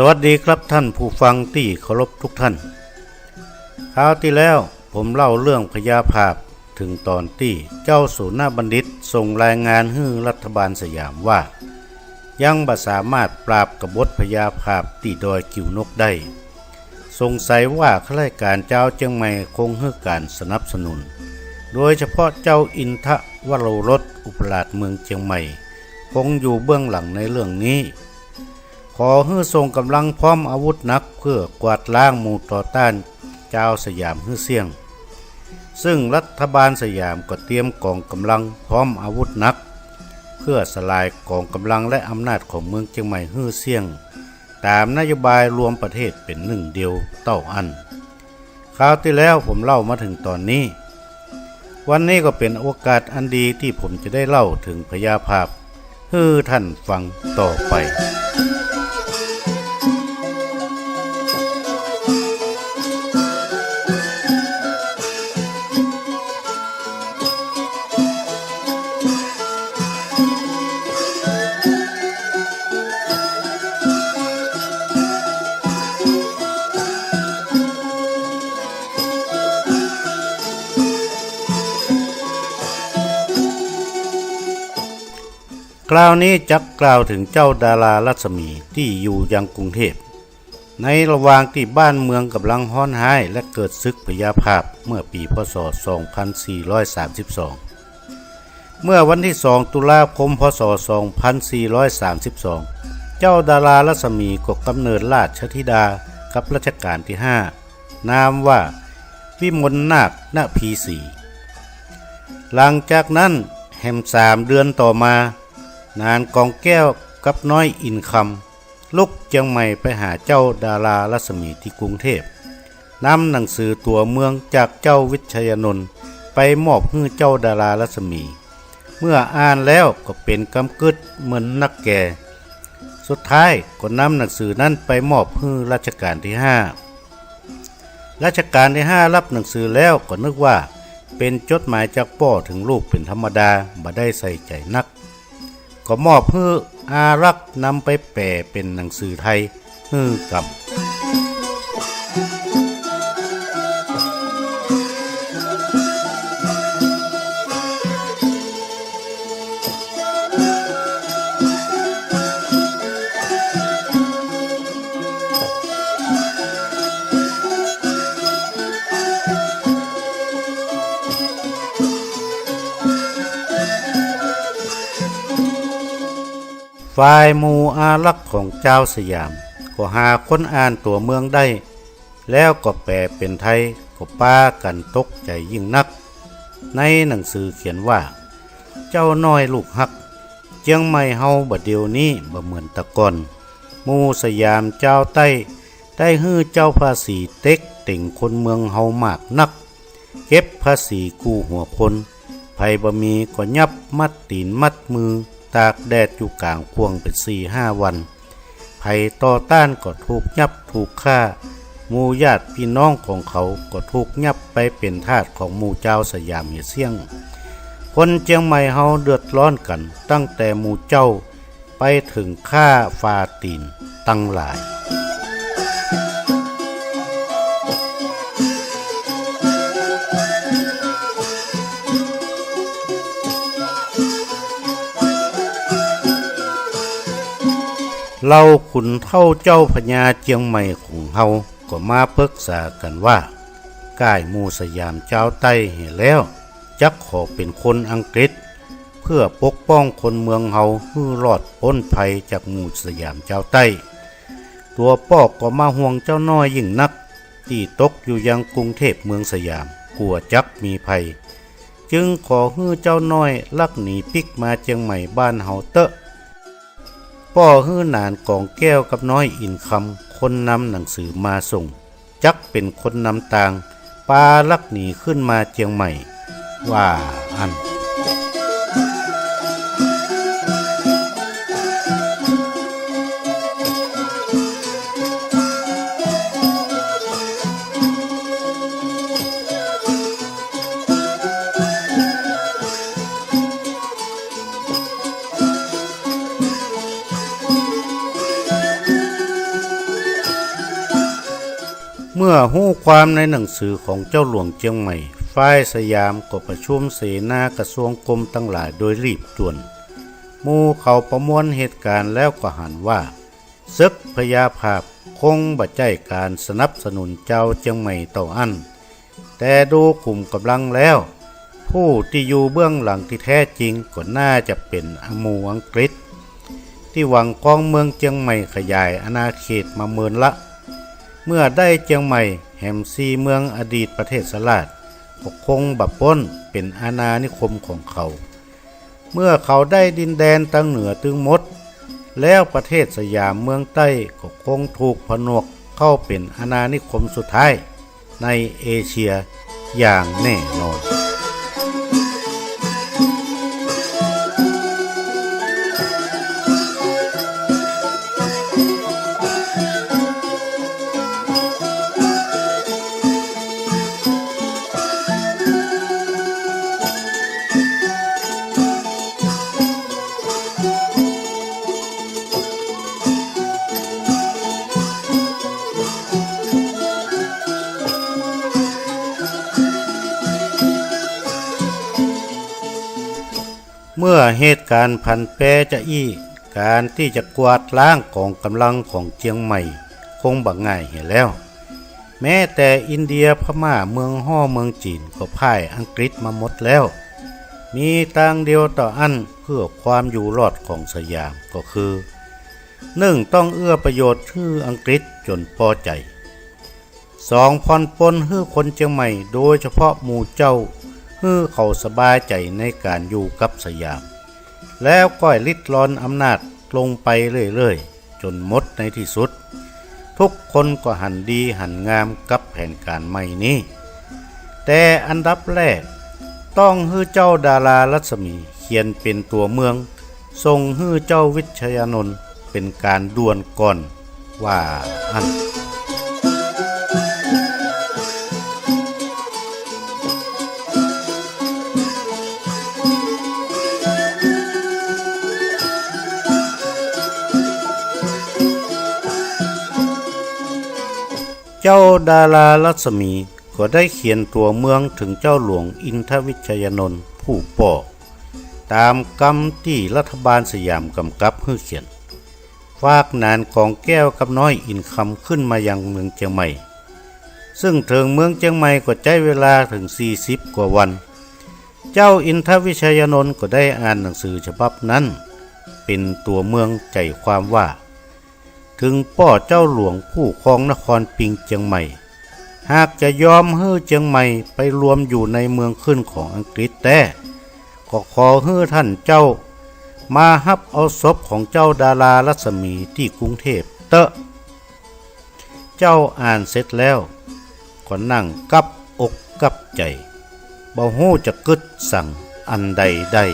วัสดีครับท่านผู้ฟังที่เคารพทุกท่านคราวที่แล้วผมเล่าเรื่องพญาภาพถึงตอนที่เจ้าสุนาบัณฑิตส่งรายงานให้รัฐบาลสยามว่ายังบ่สามารถปราบกบฏพญาภาพที่ดอยกิ่วนกได้สงสัยว่าข้าราชการเจ้าเชียงใหม่คงให้การสนับสนุนโดยเฉพาะเจ้าอินทวโรรสอุปราชเมืองเชียงใหม่คงอยู่เบื้องหลังในเรื่องนี้ขอให้ส่งกำลังพร้อมอาวุธหนักเพื่อกวาดล้างหมู่ต่อต้านเจ้าสยามให้เสี่ยงซึ่งรัฐบาลสยามก็เตรียมกองกำลังพร้อมอาวุธหนักเพื่อสลายกองกำลังและอำนาจของเมืองเชียงใหม่ให้เสี่ยงตามนโยบายรวมประเทศเป็นหนึ่งเดียวเต้าอันคราวที่แล้วผมเล่ามาถึงตอนนี้วันนี้ก็เป็นโอกาสอันดีที่ผมจะได้เล่าถึงพญาภาพให้ท่านฟังต่อไปคราวนี้จักกล่าวถึงเจ้าดารารัศมีที่อยู่ยังกรุงเทพในระหว่างที่บ้านเมืองกำลังฮ้อนหายและเกิดศึกพญาภาพเมื่อปีพ.ศ. 2432เมื่อวันที่2ตุลาคมพ.ศ. 2432เจ้าดารารัศมีก็กำเนิดราชธิดากับรัชกาลที่5นามว่าวิมลนาคณพีสีหลังจากนั้นแฮม3 เดือนต่อมานานกองแก้วกับน้อยอินคำลุกเชียงใหม่ไปหาเจ้าดารารัศมีที่กรุงเทพนำหนังสือตัวเมืองจากเจ้าวิชัยนนท์ไปมอบให้เจ้าดารารัศมีเมื่ออ่านแล้วก็เป็นกำกึดเหมือนนักแก่สุดท้ายก็นำหนังสือนั้นไปมอบให้รัชกาลที่5รัชกาลที่5รับหนังสือแล้วก็นึกว่าเป็นจดหมายจากพ่อถึงลูกเป็นธรรมดาบ่ได้ใส่ใจนักก็มอบให้อารักษ์นำไปแปลเป็นหนังสือไทยให้กับฝ่ายหมู่อารักษ์ของเจ้าสยามก็หาคนอ่านตัวเมืองได้แล้วก็แปลเป็นไทยก็ป้ากันตกใจยิ่งนักในหนังสือเขียนว่าเจ้าน้อยลูกฮักเจียงใหม่เฮาบัดเดี๋ยวนี้บ่เหมือนแตะก่อนหมู่สยามเจ้าใต้ได้ฮื้อเจ้าภาษีเต็กติ่งคนเมืองเฮามากนักเก็บภาษีกู้หัวคนไผบ่มีก็ยับมัดตีนมัดมือตากแดดอยู่กลางควงเป็น 4-5 วันภัยต่อต้านก็ถูกยับถูกฆ่าหมู่ญาติพี่น้องของเขาก็ถูกยับไปเป็นทาสของหมู่เจ้าสยามเหียเสี่ยงคนเชียงใหม่เฮาเดือดร้อนกันตั้งแต่หมู่เจ้าไปถึงฆ่าฟาตีนตั้งหลายเราขุนเท่าเจ้าพญาเจียงใหม่ของเฮาก็มาปรึกษากันว่าก้ายหมู่สยามเจ้าใต้เห็นแล้วจักขอเป็นคนอังกฤษเพื่อปกป้องคนเมืองเฮาให้รอดพ้นภัยจากหมู่สยามเจ้าใต้ตัวปอกก็มาห่วงเจ้าน้อยยิ่งนักที่ตกอยู่ยังกรุงเทพเมืองสยามกลัวจักมีภัยจึงขอให้เจ้าน้อยลักหนีปิกมาเจียงใหม่บ้านเฮาเตอะป้อฮื้อนานกองแก้วกับน้อยอินคำคนนำหนังสือมาส่งจักเป็นคนนำตางปาลักหนีขึ้นมาเจียงใหม่ว่าอัน เ มื่อหู้ความในหนังสือของเจ้าหลวงเจียงใหม่ฝ่ายสยามก็ประชุมเสนากระทรวงกรมตั้งหลายโดยรีบด่วนหมู่เขาประมวลเหตุการณ์แล้วก็หันว่าศึกพญาภาพคงบ่ใจการสนับสนุนเจ้าเจียงใหม่ต่ออันแต่ดูกลุ่มกำลังแล้วผู้ที่อยู่เบื้องหลังที่แท้จริงก็น่าจะเป็นหมู่อังกฤษที่หวังกองเมืองเจียงใหม่ขยายอาณาเขตมาเมินละเมื่อได้เจียงใหม่แห่มซีเมืองอดีตประเทศสลาดก็คงบับป้นเป็นอาณานิคมของเขาเมื่อเขาได้ดินแดนตั้งเหนือตึงหมดแล้วประเทศสยามเมืองใต้ก็คงถูกผนวกเข้าเป็นอาณานิคมสุดท้ายในเอเชียอย่างแน่นอนเมื่อเหตุการณ์พันแปรจะการที่จะกวาดล้างกองกำลังของเจียงใหม่คงบักง่ายเห็นแล้วแม้แต่อินเดียพม่าเมืองฮ่อเมืองจีนก็พ่ายอังกฤษมาหมดแล้วมีทางเดียวต่ออันเพื่อความอยู่รอดของสยามก็คือ1ต้องเอื้อประโยชน์ให้อังกฤษจนพอใจ2ผ่อนปลนให้คนเจียงใหม่โดยเฉพาะหมู่เจ้าให้เขาสบายใจในการอยู่กับสยามแล้วก็ลิดรอนอำนาจลงไปเรื่อยๆจนหมดในที่สุดทุกคนก็หันดีหันงามกับแผนการใหม่นี้แต่อันดับแรกต้องให้เจ้าดารารัศมีเขียนเป็นตัวเมืองส่งให้เจ้าวิชยานนท์เป็นการด่วนก่อนว่าอันเจ้าดารารัศมีก็ได้เขียนตัวเมืองถึงเจ้าหลวงอินทวิชยานนท์ผู้ป่อตามกำที่รัฐบาลสยามกำกับให้เขียนฝากนานกองแก้วกับน้อยอินคำขึ้นมายังเมืองเชียงใหม่ซึ่งถึงเมืองเชียงใหม่ก็ใช้เวลาถึง40 กว่าวันเจ้าอินทวิชยานนท์ก็ได้อ่านหนังสือฉบับนั้นเป็นตัวเมืองใจความว่าถึงป่อเจ้าหลวงผู้ครองนครปิงเชียงใหม่หากจะยอมให้เชียงใหม่ไปรวมอยู่ในเมืองขึ้นของอังกฤษแต่ก็ขอให้ท่านเจ้ามารับเอาศพของเจ้าดารารัศมีที่กรุงเทพเตอะเจ้าอ่านเสร็จแล้วก็นั่งกับอกกับใจบ่ฮู้จะกึดสั่งอันใดได้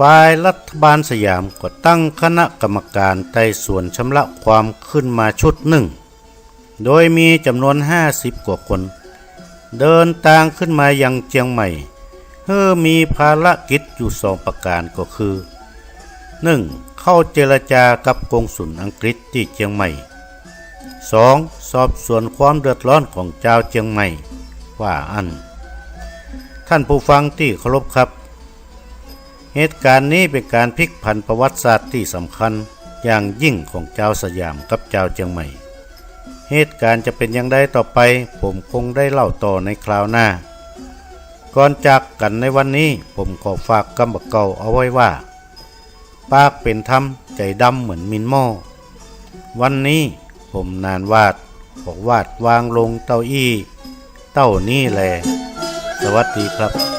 ฝ่ายรัฐบาลสยามก็ตั้งคณะกรรมการไต่สวนชำระความขึ้นมาชุดหนึ่งโดยมีจำนวน50 กว่าคนเดินทางขึ้นมายังเชียงใหม่เพื่อมีภารกิจอยู่2 ประการก็คือ 1. เข้าเจรจากับกงสุลอังกฤษที่เชียงใหม่ 2. สอบสวนความเดือดร้อนของชาวเชียงใหม่ว่าอันท่านผู้ฟังที่เคารพครับเหตุการณ์นี้เป็นการพลิกผันประวัติศาสตร์ที่สำคัญอย่างยิ่งของเจ้าสยามกับเจ้าเชียงใหม่เหตุการณ์จะเป็นอย่างไรต่อไปผมคงได้เล่าต่อในคราวหน้าก่อนจากกันในวันนี้ผมขอฝากคำบอกเก่าเอาไว้ว่าปากเป็นธรรมใจดำเหมือนมินหม้อวันนี้ผมนานวาดบอกวาดวางลงเต้าอี้เต้านี่แลสวัสดีครับ